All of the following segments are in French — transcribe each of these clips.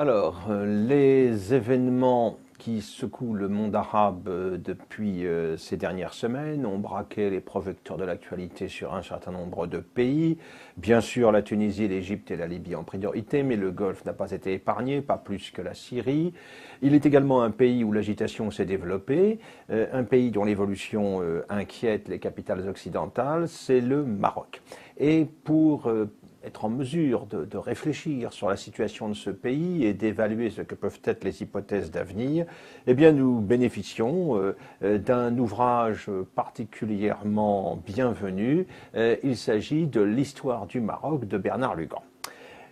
Alors, les événements qui secouent le monde arabe depuis ces dernières semaines ont braqué les projecteurs de l'actualité sur un certain nombre de pays. Bien sûr, la Tunisie, l'Égypte et la Libye en priorité, mais le Golfe n'a pas été épargné, pas plus que la Syrie. Il est également un pays où l'agitation s'est développée, un pays dont l'évolution inquiète les capitales occidentales, c'est le Maroc. Et pour être en mesure de réfléchir sur la situation de ce pays et d'évaluer ce que peuvent être les hypothèses d'avenir, eh bien nous bénéficions d'un ouvrage particulièrement bienvenu. Il s'agit de l'histoire du Maroc de Bernard Lugan.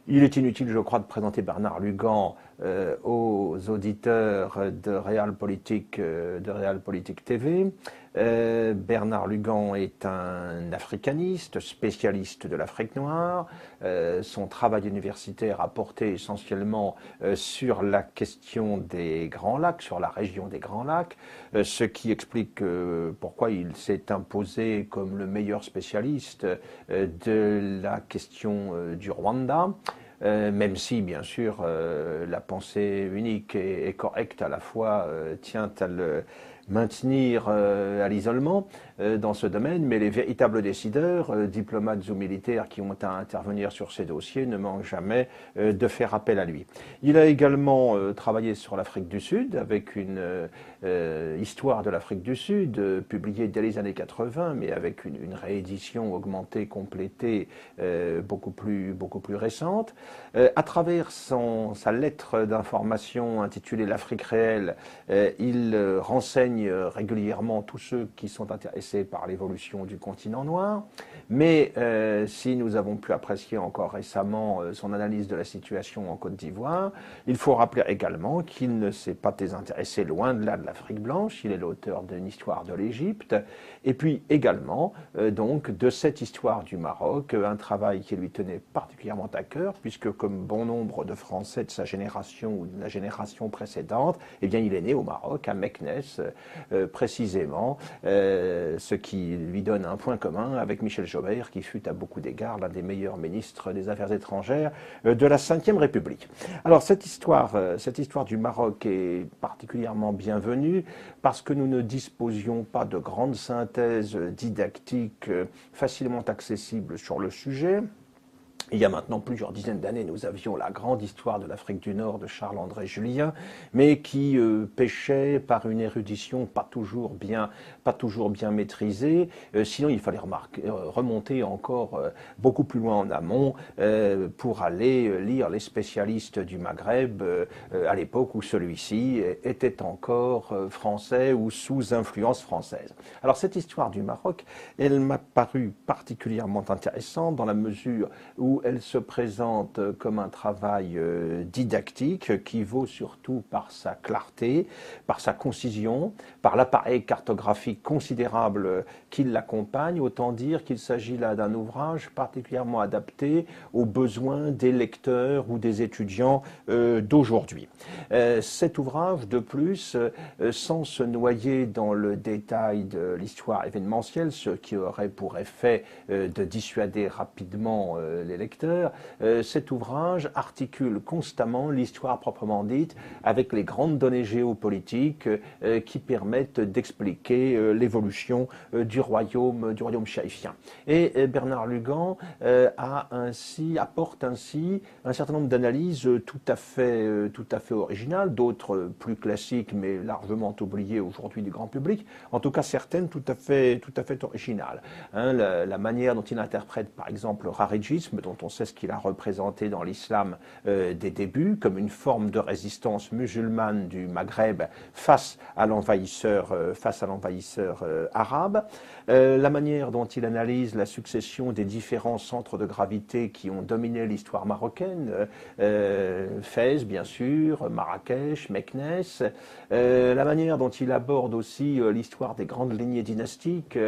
Il est inutile, je crois, de présenter Bernard Lugan aux auditeurs de Realpolitik TV. Bernard Lugan est un africaniste, spécialiste de l'Afrique noire. Son travail universitaire a porté essentiellement sur la question des Grands Lacs, sur la région des Grands Lacs, ce qui explique pourquoi il s'est imposé comme le meilleur spécialiste de la question du Rwanda. Même si, bien sûr, la pensée unique et correcte à la fois tient à le maintenir à l'isolement dans ce domaine, mais les véritables décideurs, diplomates ou militaires qui ont à intervenir sur ces dossiers, ne manquent jamais de faire appel à lui. Il a également travaillé sur l'Afrique du Sud, avec une histoire de l'Afrique du Sud, publiée dès les années 80, mais avec une réédition augmentée, complétée, beaucoup plus récente. À travers sa lettre d'information intitulée L'Afrique réelle, il renseigne régulièrement tous ceux qui sont intéressés par l'évolution du continent noir. Mais si nous avons pu apprécier encore récemment son analyse de la situation en Côte d'Ivoire, il faut rappeler également qu'il ne s'est pas désintéressé loin de là de l'Afrique blanche. Il est l'auteur d'une histoire de l'Égypte et puis également donc de cette histoire du Maroc, un travail qui lui tenait particulièrement à cœur puisque comme bon nombre de Français de sa génération ou de la génération précédente, eh bien il est né au Maroc, à Meknès, précisément, ce qui lui donne un point commun avec Michel Joubert, qui fut à beaucoup d'égards l'un des meilleurs ministres des Affaires étrangères de la Ve République. Alors cette histoire du Maroc est particulièrement bienvenue parce que nous ne disposions pas de grandes synthèses didactiques facilement accessibles sur le sujet. Il y a maintenant plusieurs dizaines d'années, nous avions la grande histoire de l'Afrique du Nord de Charles-André Julien, mais qui péchait par une érudition pas toujours bien maîtrisée. Sinon, il fallait remonter encore beaucoup plus loin en amont pour aller lire les spécialistes du Maghreb à l'époque où celui-ci était encore français ou sous influence française. Alors cette histoire du Maroc, elle m'a paru particulièrement intéressante dans la mesure où elle se présente comme un travail didactique qui vaut surtout par sa clarté, par sa concision, par l'appareil cartographique considérable qui l'accompagne. Autant dire qu'il s'agit là d'un ouvrage particulièrement adapté aux besoins des lecteurs ou des étudiants d'aujourd'hui. Cet ouvrage, de plus, sans se noyer dans le détail de l'histoire événementielle, ce qui aurait pour effet de dissuader rapidement les lecteurs, cet ouvrage articule constamment l'histoire proprement dite avec les grandes données géopolitiques qui permettent d'expliquer l'évolution du royaume chérifien. Et Bernard Lugan apporte ainsi un certain nombre d'analyses tout à fait originales, d'autres plus classiques mais largement oubliées aujourd'hui du grand public, en tout cas certaines tout à fait originales. La manière dont il interprète par exemple le kharidjisme, dont on sait ce qu'il a représenté dans l'islam des débuts, comme une forme de résistance musulmane du Maghreb face à l'envahisseur arabe. La manière dont il analyse la succession des différents centres de gravité qui ont dominé l'histoire marocaine, Fès bien sûr, Marrakech, Meknès, la manière dont il aborde aussi l'histoire des grandes lignées dynastiques,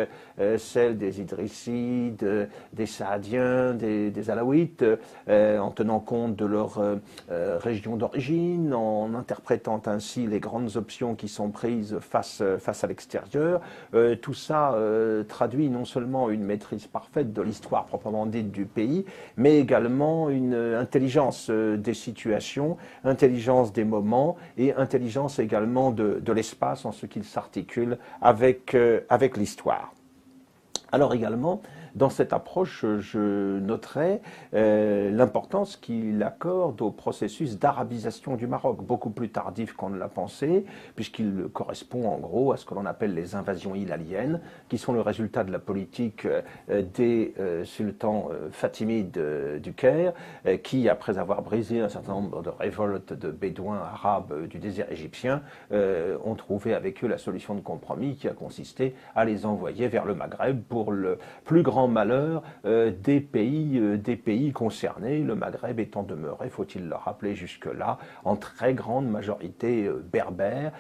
celle des Idrissides, des Saadiens, des alaouites, en tenant compte de leur région d'origine, en interprétant ainsi les grandes options qui sont prises face à l'extérieur. Tout ça traduit non seulement une maîtrise parfaite de l'histoire proprement dite du pays, mais également une intelligence des situations, intelligence des moments et intelligence également de l'espace en ce qu'il s'articule avec l'histoire. Alors également, dans cette approche, je noterai l'importance qu'il accorde au processus d'arabisation du Maroc, beaucoup plus tardif qu'on ne l'a pensé, puisqu'il correspond en gros à ce que l'on appelle les invasions hilaliennes, qui sont le résultat de la politique des sultans fatimides du Caire, qui, après avoir brisé un certain nombre de révoltes de bédouins arabes du désert égyptien, ont trouvé avec eux la solution de compromis qui a consisté à les envoyer vers le Maghreb pour le plus grand malheur des pays concernés, le Maghreb étant demeuré, faut-il le rappeler jusque-là, en très grande majorité berbère,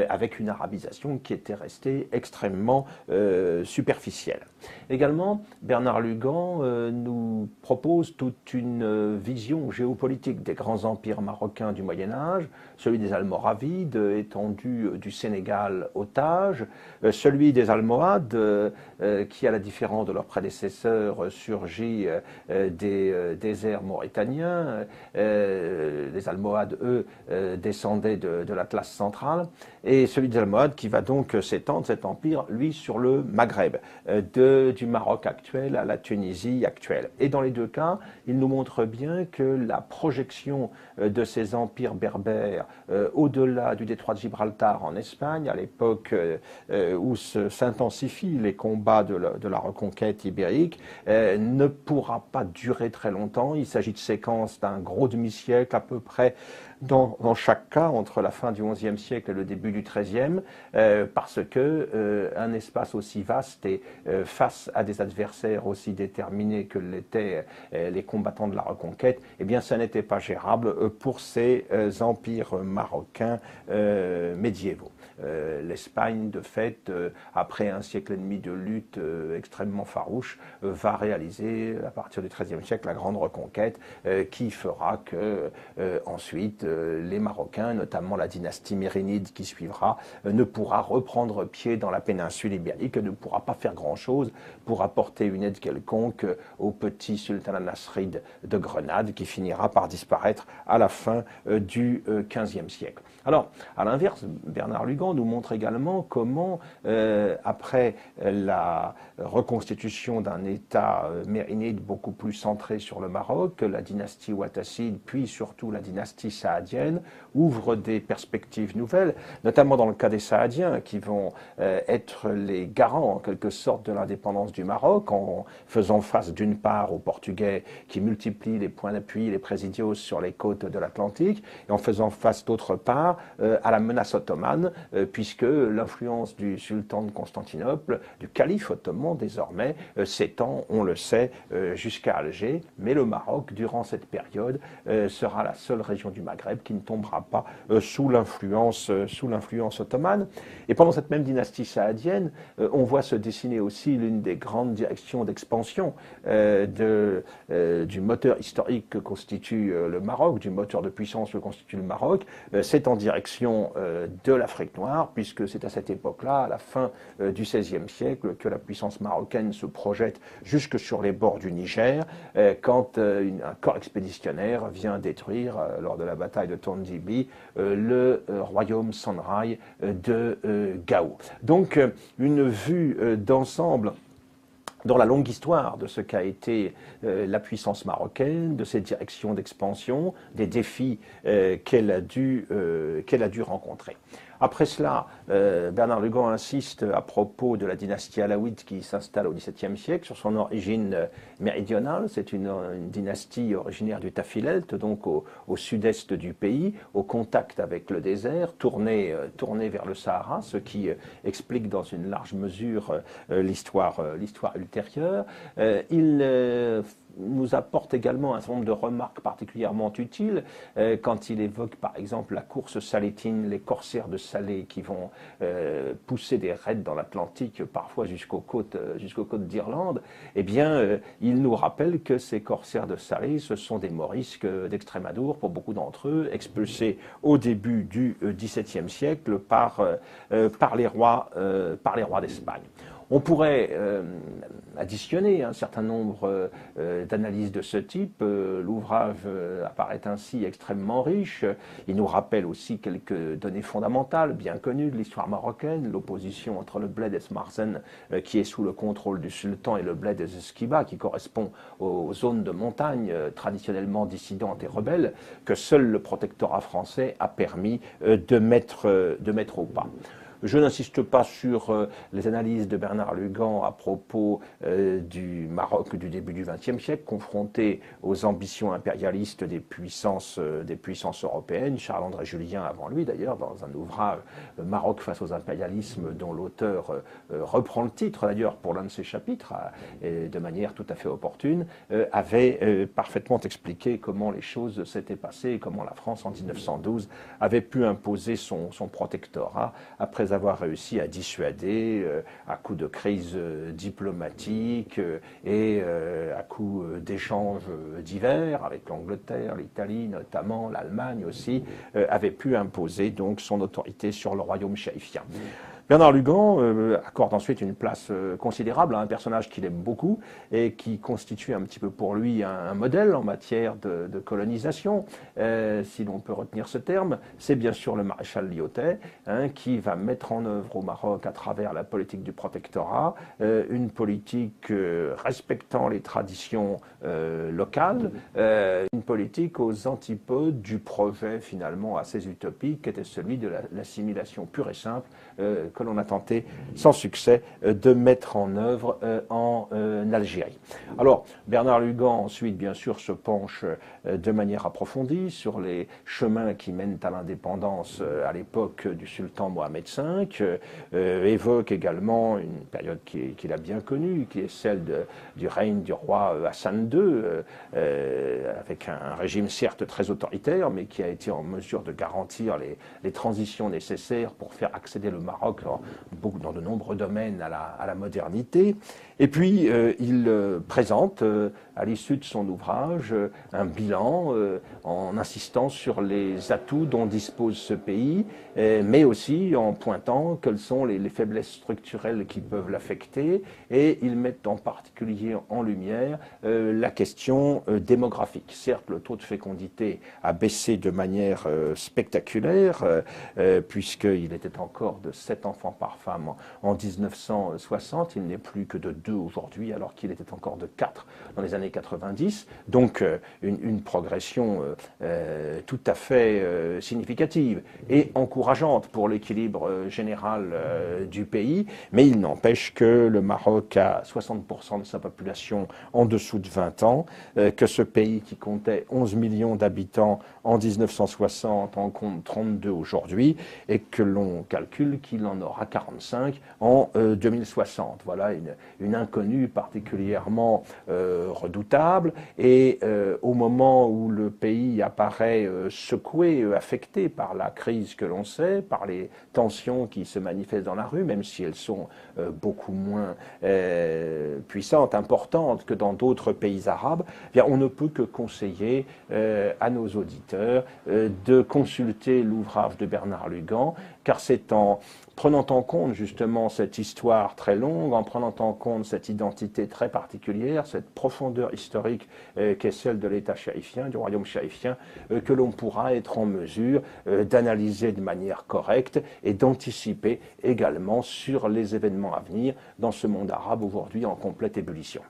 avec une arabisation qui était restée extrêmement superficielle. Également, Bernard Lugan nous propose toute une vision géopolitique des grands empires marocains du Moyen-Âge, celui des Almoravides, étendu du Sénégal au Tage, celui des Almohades, qui, à la différence de leurs prédécesseurs, surgit des déserts mauritaniens. Les Almohades, eux, descendaient de l'Atlas central, et celui des Almohades qui va donc s'étendre, cet empire, lui, sur le Maghreb, du Maroc actuel à la Tunisie actuelle. Et dans les deux cas, il nous montre bien que la projection de ces empires berbères au-delà du détroit de Gibraltar en Espagne, à l'époque où s'intensifient les combats de la reconquête ibérique, ne pourra pas durer très longtemps. Il s'agit de séquences d'un gros demi-siècle à peu près dans chaque cas, entre la fin du XIe siècle et le début du XIIIe, parce que un espace aussi vaste et face à des adversaires aussi déterminés que l'étaient les combattants de la reconquête, eh bien, ça n'était pas gérable pour ces empires marocains médiévaux. L'Espagne, de fait, après un siècle et demi de lutte extrêmement farouche, va réaliser, à partir du XIIIe siècle, la grande reconquête qui fera que, ensuite, les Marocains, notamment la dynastie mérinide qui suivra, ne pourra reprendre pied dans la péninsule ibérique, ne pourra pas faire grand-chose pour apporter une aide quelconque au petit sultanat nasride de Grenade qui finira par disparaître à la fin du XVe siècle. Alors, à l'inverse, Bernard Lugan nous montre également comment, après la reconstitution d'un État mérinide beaucoup plus centré sur le Maroc, la dynastie ouattacide, puis surtout la dynastie saadienne, ouvre des perspectives nouvelles, notamment dans le cas des Saadiens, qui vont être les garants, en quelque sorte, de l'indépendance du Maroc, en faisant face d'une part aux Portugais qui multiplient les points d'appui, les présidios sur les côtes de l'Atlantique, et en faisant face d'autre part à la menace ottomane, puisque l'influence du sultan de Constantinople, du calife ottoman désormais, s'étend, on le sait, jusqu'à Alger, mais le Maroc, durant cette période, sera la seule région du Maghreb qui ne tombera pas sous l'influence ottomane. Et pendant cette même dynastie saadienne, on voit se dessiner aussi l'une des grandes directions d'expansion du moteur historique que constitue le Maroc, du moteur de puissance que constitue le Maroc. C'est en direction de l'Afrique noire, puisque c'est à cette époque-là, à la fin du XVIe siècle, que la puissance marocaine se projette jusque sur les bords du Niger, quand un corps expéditionnaire vient détruire, lors de la bataille de Tondibi, le royaume Sonrai de Gao. Donc, une vue d'ensemble dans la longue histoire de ce qu'a été la puissance marocaine, de ses directions d'expansion, des défis qu'elle a dû rencontrer. Après cela, Bernard Lugan insiste à propos de la dynastie alaouite qui s'installe au XVIIe siècle sur son origine méridionale. C'est une dynastie originaire du Tafilelt, donc au sud-est du pays, au contact avec le désert, tournée vers le Sahara, ce qui explique dans une large mesure l'histoire ultérieure. Il nous apporte également un certain nombre de remarques particulièrement utiles quand il évoque par exemple la course salétine, les corsaires de Salé qui vont pousser des raids dans l'Atlantique, parfois jusqu'aux côtes d'Irlande. Eh bien, il nous rappelle que ces corsaires de Salé, ce sont des morisques d'Extrémadour, pour beaucoup d'entre eux, expulsés au début du XVIIe siècle par les rois d'Espagne. On pourrait additionner un certain nombre d'analyses de ce type. L'ouvrage apparaît ainsi extrêmement riche. Il nous rappelle aussi quelques données fondamentales, bien connues de l'histoire marocaine, l'opposition entre le bled Esmarzen, qui est sous le contrôle du sultan, et le bled des Esquiba, qui correspond aux zones de montagne traditionnellement dissidentes et rebelles, que seul le protectorat français a permis de mettre au pas. Je n'insiste pas sur les analyses de Bernard Lugan à propos du Maroc du début du XXe siècle, confronté aux ambitions impérialistes des puissances européennes. Charles-André Julien, avant lui d'ailleurs, dans un ouvrage « Maroc face aux impérialismes », dont l'auteur reprend le titre d'ailleurs pour l'un de ses chapitres, de manière tout à fait opportune, avait parfaitement expliqué comment les choses s'étaient passées et comment la France en 1912 avait pu imposer son protectorat après avoir réussi à dissuader à coups de crise diplomatique et à coups d'échanges divers avec l'Angleterre, l'Italie notamment, l'Allemagne aussi, avait pu imposer donc son autorité sur le royaume chaïfien. Bernard Lugan accorde ensuite une place considérable à un personnage qu'il aime beaucoup et qui constitue un petit peu pour lui un modèle en matière de colonisation, si l'on peut retenir ce terme. C'est bien sûr le maréchal Lyautey, qui va mettre en œuvre au Maroc, à travers la politique du protectorat, une politique respectant les traditions locales, une politique aux antipodes du projet finalement assez utopique qui était celui de l'assimilation pure et simple que l'on a tenté sans succès de mettre en œuvre en Algérie. Alors, Bernard Lugan ensuite, bien sûr, se penche de manière approfondie sur les chemins qui mènent à l'indépendance à l'époque du sultan Mohamed V, évoque également une période qu'il a bien connue, qui est celle du règne du roi Hassan II, avec un régime certes très autoritaire, mais qui a été en mesure de garantir les transitions nécessaires pour faire accéder le Maroc dans de nombreux domaines à la modernité. Et puis, il présente, à l'issue de son ouvrage, un bilan en insistant sur les atouts dont dispose ce pays, mais aussi en pointant quelles sont les faiblesses structurelles qui peuvent l'affecter. Et il met en particulier en lumière la question démographique. Certes, le taux de fécondité a baissé de manière spectaculaire, puisqu'il était encore de 7 enfants par femme en 1960. Il n'est plus que de 2 aujourd'hui, alors qu'il était encore de 4 dans les années 90. Donc une progression tout à fait significative et encourageante pour l'équilibre général du pays. Mais il n'empêche que le Maroc a 60% de sa population en dessous de 20 ans, que ce pays qui comptait 11 millions d'habitants en 1960 en compte 32 aujourd'hui, et que l'on calcule qu'il en aura 45 en 2060. Voilà une inconnue particulièrement redoutable. Et au moment où le pays apparaît secoué, affecté par la crise que l'on sait, par les tensions qui se manifestent dans la rue, même si elles sont beaucoup moins puissantes, importantes que dans d'autres pays arabes, eh bien, on ne peut que conseiller à nos auditeurs de consulter l'ouvrage de Bernard Lugan, car c'est en prenant en compte justement cette histoire très longue, en prenant en compte cette identité très particulière, cette profondeur historique qu'est celle de l'État chaïfien, du royaume chaïfien, que l'on pourra être en mesure d'analyser de manière correcte et d'anticiper également sur les événements à venir dans ce monde arabe aujourd'hui en complète ébullition.